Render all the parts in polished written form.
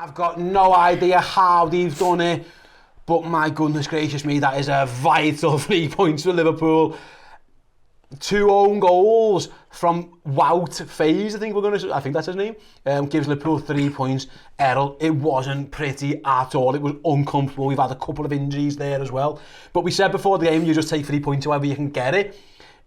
I've got no idea how they've done it, but my goodness gracious me, that is a vital 3 points for Liverpool. 2 own goals from Wout Faze, I think that's his name, gives Liverpool 3 points. Errol, it wasn't pretty at all. It was uncomfortable. We've had a couple of injuries there as well. But we said before the game, you just take 3 points however you can get it.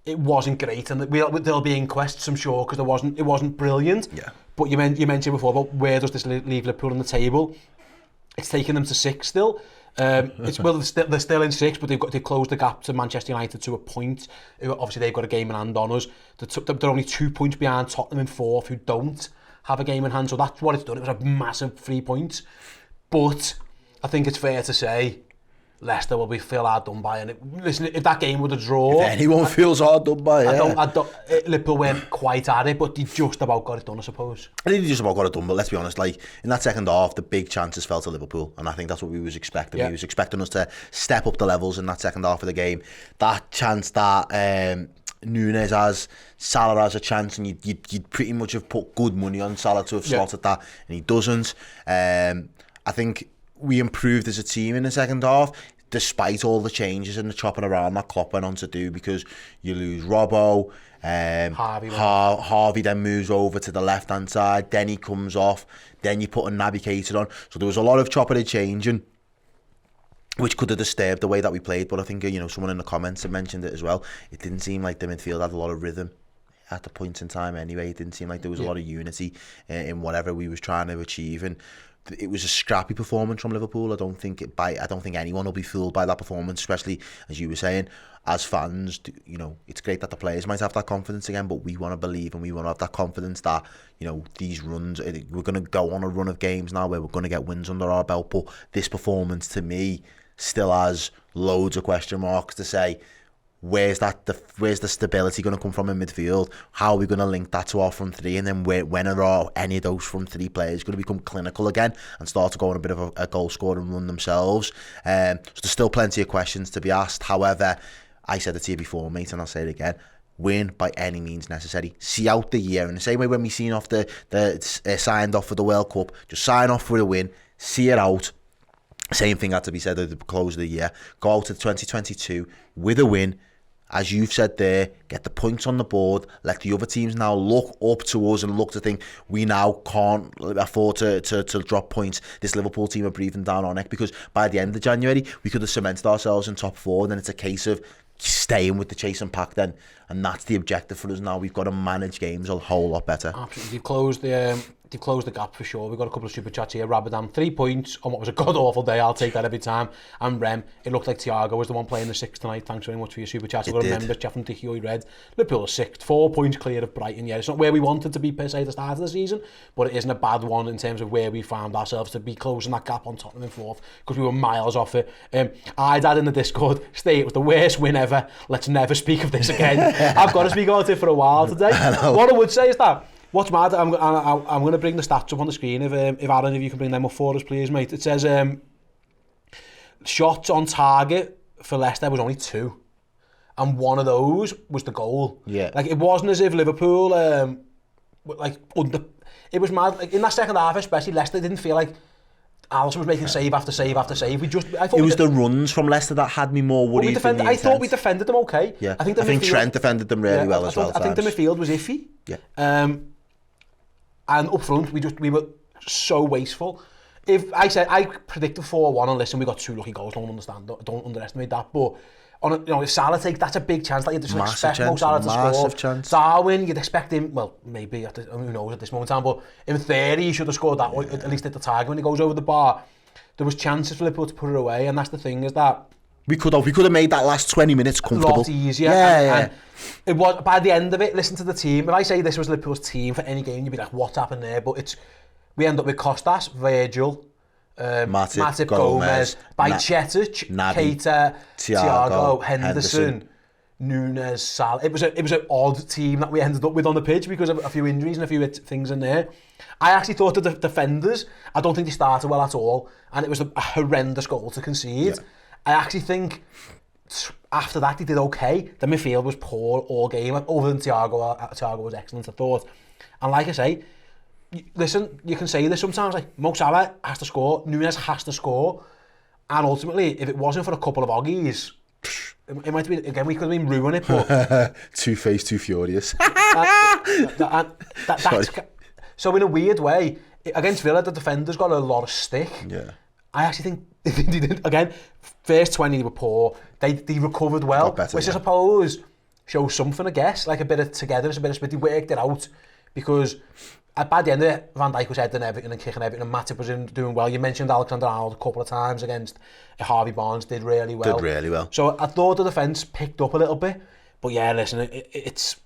It wasn't great, and there'll be inquests, I'm sure, because it wasn't brilliant. Yeah. But you mentioned before about where does this leave Liverpool on the table? It's taken them to 6 still. They're still in 6, but they've closed the gap to Manchester United to a point. Obviously, they've got a game in hand on us. They're only 2 points behind Tottenham in 4th, who don't have a game in hand. So that's what it's done. It was a massive 3 points. But I think it's fair to say Leicester will be feel hard done by. And listen, if that game were a draw, if anyone feels hard done by, Liverpool weren't quite at it, but they just about got it done, I suppose. I think they just about got it done, but let's be honest, like in that second half, the big chances fell to Liverpool, and I think that's what we was expecting. Yeah. We was expecting us to step up the levels in that second half of the game. That chance that Nunes has, Salah has a chance, and you'd pretty much have put good money on Salah to have slotted that, and he doesn't. I think we improved as a team in the second half, despite all the changes and the chopping around that Klopp went on to do, because you lose Robbo, Harvey then moves over to the left hand side, then he comes off, then you put a Navigator on, so there was a lot of chopping and changing, which could have disturbed the way that we played. But I think someone in the comments had mentioned it as well. It didn't seem like the midfield had a lot of rhythm at the point in time anyway. It didn't seem like there was a lot of unity in whatever we was trying to achieve, and it was a scrappy performance from Liverpool. I don't think anyone will be fooled by that performance, especially as you were saying, as fans. It's great that the players might have that confidence again, but we want to believe and we want to have that confidence that these runs, we're going to go on a run of games now where we're going to get wins under our belt. But this performance to me still has loads of question marks to say. Where's the stability going to come from in midfield? How are we going to link that to our front three? And then when are any of those front three players going to become clinical again and start to go on a bit of a goal scoring run themselves? So there's still plenty of questions to be asked. However, I said it to you before, mate, and I'll say it again. Win by any means necessary. See out the year. In the same way when we seen off signed off for the World Cup, just sign off for a win, see it out. Same thing had to be said at the close of the year. Go out to 2022 with a win. As you've said there, get the points on the board, let the other teams now look up to us and look to think we now can't afford to drop points. This Liverpool team are breathing down our neck, because by the end of January, we could have cemented ourselves in top 4, and then it's a case of staying with the chasing pack then, and that's the objective for us now. We've got to manage games a whole lot better. Absolutely. They've closed the gap for sure. We've got a couple of super chats here. Rabadam, 3 points on what was a god-awful day. I'll take that every time. And Rem, it looked like Thiago was the one playing the 6 tonight. Thanks very much for your super chat. I've got a member, Jeff from Dichio Red. Liverpool are 6th, 4 points clear of Brighton. Yeah, it's not where we wanted to be per se at the start of the season, but it isn't a bad one in terms of where we found ourselves to be closing that gap on Tottenham in 4th, because we were miles off it. I'd add in the Discord, it was the worst win ever. Let's never speak of this again. I've got to speak about it for a while today. What I would say is that, what's mad, I'm going to bring the stats up on the screen if Aaron, if you can bring them up for us, please, mate. It says shots on target for Leicester was only 2, and one of those was the goal. Yeah. Like, it wasn't as if Liverpool it was mad. Like, in that second half especially, Leicester didn't feel like Alisson was making save after save after save. It was the runs from Leicester that had me more worried than the intent. I thought we defended them okay. Yeah. I think Trent defended them really well as well. I think the midfield was iffy. Yeah. And up front, we were so wasteful. If I predicted 4-1, and listen, we got 2 lucky goals. Don't underestimate that. But if Salah takes, that's a big chance that you just expect Mo Salah to score. Massive chance. Darwin, you'd expect him. Well, maybe who knows at this moment in time. But in theory, he should have scored that. At least at the target when he goes over the bar. There was chances for Liverpool to put it away, and that's the thing, is that we could have made that last 20 minutes comfortable. A lot easier. And it was, by the end of it, listen to the team. If I say this was Liverpool's team for any game, you'd be like, what's happened there? But we end up with Costas, Virgil, Matip, Gomez, Bajcetic, Keita, Thiago, Henderson, Nunes, Salah. It was an odd team that we ended up with on the pitch because of a few injuries and a few things in there. I actually thought the defenders, I don't think they started well at all, and it was a horrendous goal to concede. Yeah. I actually think after that they did okay. The midfield was poor all game, other than Thiago. Thiago was excellent, I thought. And like I say, listen, you can say this sometimes, like, Mo Salah has to score, Núñez has to score, and ultimately, if it wasn't for a couple of oggies, it might have been, again, we could have been ruining it, but... Two-faced, too furious. So in a weird way, against Villa, the defenders got a lot of stick. Yeah. I actually think, they did, again, first 20 they were poor, they recovered well, better, which I suppose shows something, I guess, like a bit of togetherness, a bit of spirit. They worked it out, because by the end of it, Van Dijk was heading everything and kicking everything, and Matip was doing well. You mentioned Alexander-Arnold a couple of times against Harvey Barnes, did really well. So I thought the defence picked up a little bit, but yeah, listen, it's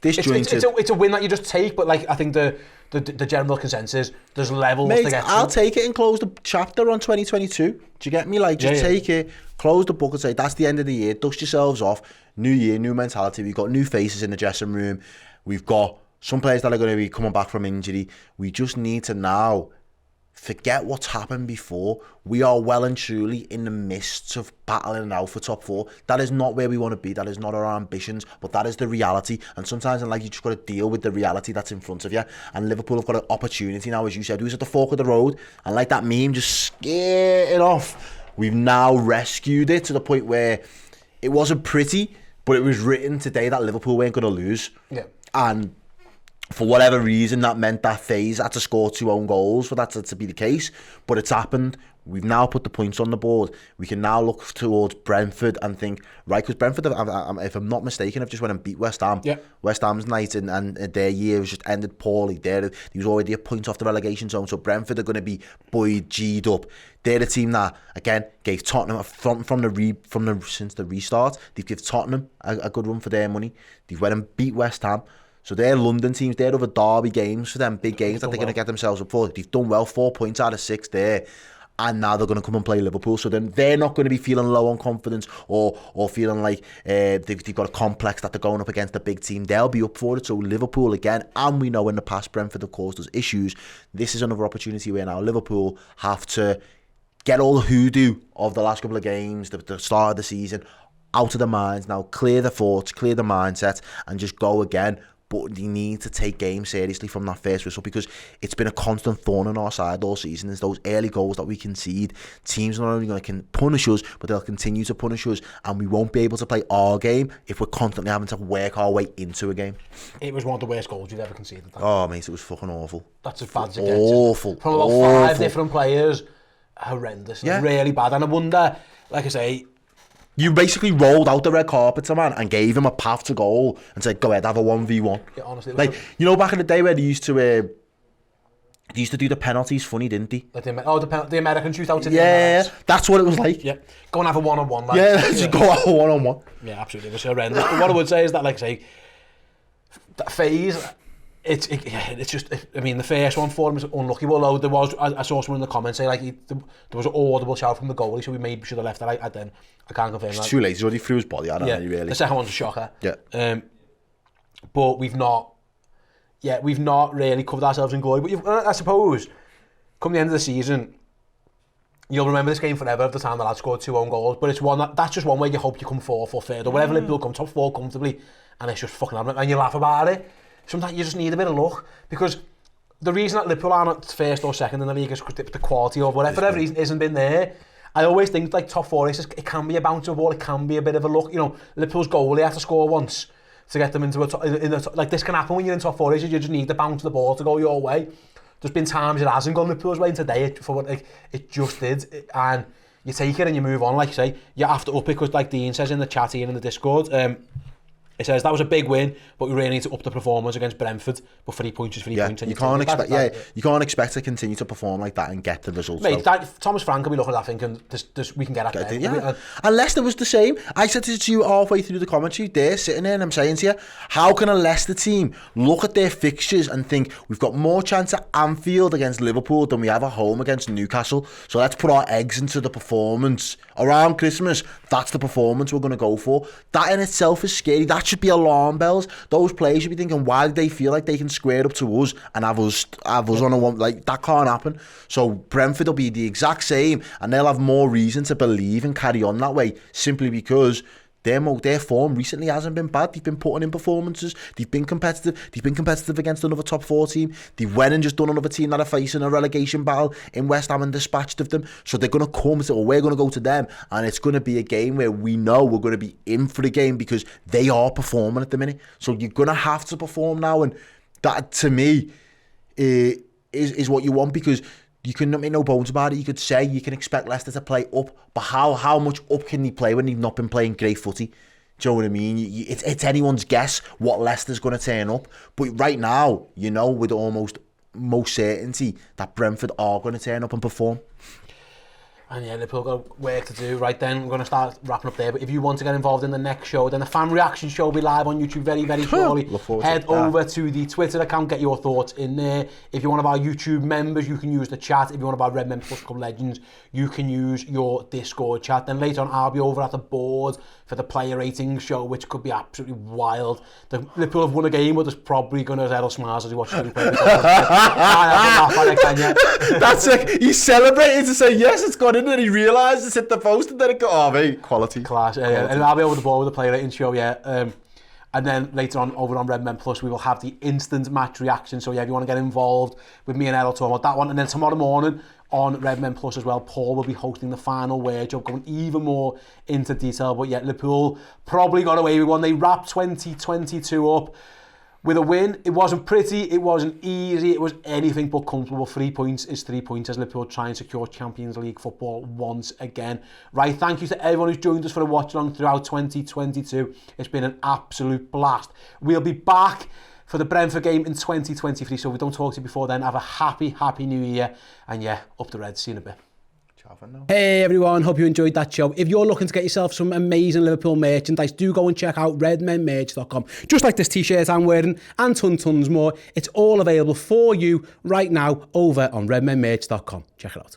a win that you just take, but like I think the general consensus, there's levels to get I'll to. take it and close the chapter on 2022. Do you get me? Like, just take it, close the book and say, that's the end of the year, dust yourselves off, new year, new mentality, we've got new faces in the dressing room, we've got some players that are going to be coming back from injury. We just need to now forget what's happened before. We are well and truly in the midst of battling now for top 4. That is not where we want to be. That is not our ambitions, but that is the reality. And sometimes in life, you just got to deal with the reality that's in front of you. And Liverpool have got an opportunity now, as you said. We was at the fork of the road, and like that meme, just scare it off. We've now rescued it to the point where it wasn't pretty, but it was written today that Liverpool weren't going to lose. Yeah. And for whatever reason, that meant that FaZe had to score 2 own goals for that to be the case. But it's happened. We've now put the points on the board. We can now look towards Brentford and think, right, because Brentford, if I'm not mistaken, have just went and beat West Ham. Yeah. West Ham's night and their year was just ended poorly. He was already a point off the relegation zone. So Brentford are going to be buoyed, G'd up. They're the team that, again, gave Tottenham since the restart. They've given Tottenham a good run for their money. They've went and beat West Ham. So they're London teams, they're other derby games for them, big games that they're going to get themselves up for. They've done well, 4 points out of 6 there. And now they're going to come and play Liverpool. So then they're not going to be feeling low on confidence or feeling like they've got a complex that they're going up against a big team. They'll be up for it. So Liverpool again, and we know in the past Brentford have caused us issues. This is another opportunity where now Liverpool have to get all the hoodoo of the last couple of games, the start of the season, out of their minds. Now clear the thoughts, clear the mindset, and just go again. But they need to take games seriously from that first whistle, because it's been a constant thorn on our side all season. Is those early goals that we concede. Teams are not only going to punish us, but they'll continue to punish us, and we won't be able to play our game if we're constantly having to work our way into a game. It was one of the worst goals you've ever conceded. Oh, mate, it was fucking awful. That's as bad as it gets. Awful. From about 5 different players. Horrendous. Yeah. Really bad. And I wonder, like I say, you basically rolled out the red carpet to man and gave him a path to goal and said, go ahead, have a 1v1. Yeah, honestly, like, you know, back in the day where they used to do the penalties funny, didn't they? Like the American shootout in yeah, the that's what it was like. Yeah, go and have a one-on-one. Like, yeah, just go have a one-on-one. Yeah, absolutely. It was horrendous. But what I would say is that, like I say, that FaZe, it's just, I mean, the first one for him is unlucky. Although I saw someone in the comments say, like, there was an audible shout from the goalie, so we maybe should have left it. I can't confirm that. It's too late. He's already threw his body out, hasn't he, really? The second one's a shocker. Yeah. But we've not really covered ourselves in glory. But I suppose, come the end of the season, you'll remember this game forever of the time the lad scored 2 own goals. But it's that's just one way you hope you come 4th or 3rd, or whatever Liverpool come top 4 comfortably, and it's just fucking happening, and you laugh about it. Sometimes you just need a bit of luck, because the reason that Liverpool aren't 1st or 2nd in the league is because the quality of whatever, for whatever reason, isn't been there. I always think like top 4 races, it can be a bounce of ball, it can be a bit of a luck. You know, Liverpool's goalie has to score once to get them into like this can happen when you're in top 4 races. You just need the bounce of the ball to go your way. There's been times it hasn't gone Liverpool's way, and today it just did, and you take it and you move on. Like you say, you have to up it, because like Dean says in the chat here in the Discord, it says that was a big win, but we really need to up the performance against Brentford. But 3 points is 3 points. And you can't expect to continue to perform like that and get the results. Mate, Thomas Frank will be looking at that thinking, we can get at that. Yeah. And Leicester was the same. I said to you halfway through the commentary, they're sitting there and I'm saying to you, how can a Leicester team look at their fixtures and think, we've got more chance at Anfield against Liverpool than we have at home against Newcastle, so let's put our eggs into the performance around Christmas. That's the performance we're going to go for. That in itself is scary. That should be alarm bells. Those players should be thinking, why do they feel like they can square up to us and have us on a one? Like, that can't happen. So Brentford will be the exact same, and they'll have more reason to believe and carry on that way, simply because their form recently hasn't been bad. They've been putting in performances. They've been competitive. They've been competitive against another top 4 team. They went and just done another team that are facing a relegation battle in West Ham and dispatched of them. So they're going to come to, or we're going to go to them, and it's going to be a game where we know we're going to be in for the game because they are performing at the minute. So you're going to have to perform now, and that to me is what you want, because you can make no bones about it. You could say you can expect Leicester to play up, but how much up can they play when they've not been playing great footy? Do you know what I mean? It's anyone's guess what Leicester's going to turn up. But right now, you know, with almost most certainty that Brentford are going to turn up and perform. And yeah, Liverpool got work to do. Right then, we're going to start wrapping up there. But if you want to get involved in the next show, then the fan reaction show will be live on YouTube very, very shortly. Head over to the Twitter account, get your thoughts in there. If you're one of our YouTube members, you can use the chat. If you're one of our Redmen Plus Club legends, you can use your Discord chat. Then later on, I'll be over at the board for the player ratings show, which could be absolutely wild. The Liverpool have won a game, but there's probably going to Errol smiles as he watches them play. That's it. He celebrated to say, yes, it's gone in, and he realised it's hit the post, and then it got, oh, mate, quality. Class, yeah. And I'll be over the board with the player rating show, yeah. And then later on, over on Redmen Plus, we will have the instant match reaction. So yeah, if you want to get involved with me and Errol talking about that one. And then tomorrow morning on Redmen Plus as well, Paul will be hosting the final word job, going even more into detail. But yeah, Liverpool probably got away with one. They wrapped 2022 up with a win. It wasn't pretty, it wasn't easy, it was anything but comfortable. 3 points is 3 points as Liverpool try and secure Champions League football once again. Right, thank you to everyone who's joined us for a watch along throughout 2022. It's been an absolute blast. We'll be back for the Brentford game in 2023, so if we don't talk to you before then, have a happy new year, and yeah, up the Reds. See you in a bit. Hey everyone, hope you enjoyed that show. If you're looking to get yourself some amazing Liverpool merchandise, do go and check out redmenmerch.com. Just like this t-shirt I'm wearing, and tons more. It's all available for you right now over on redmenmerch.com. Check it out.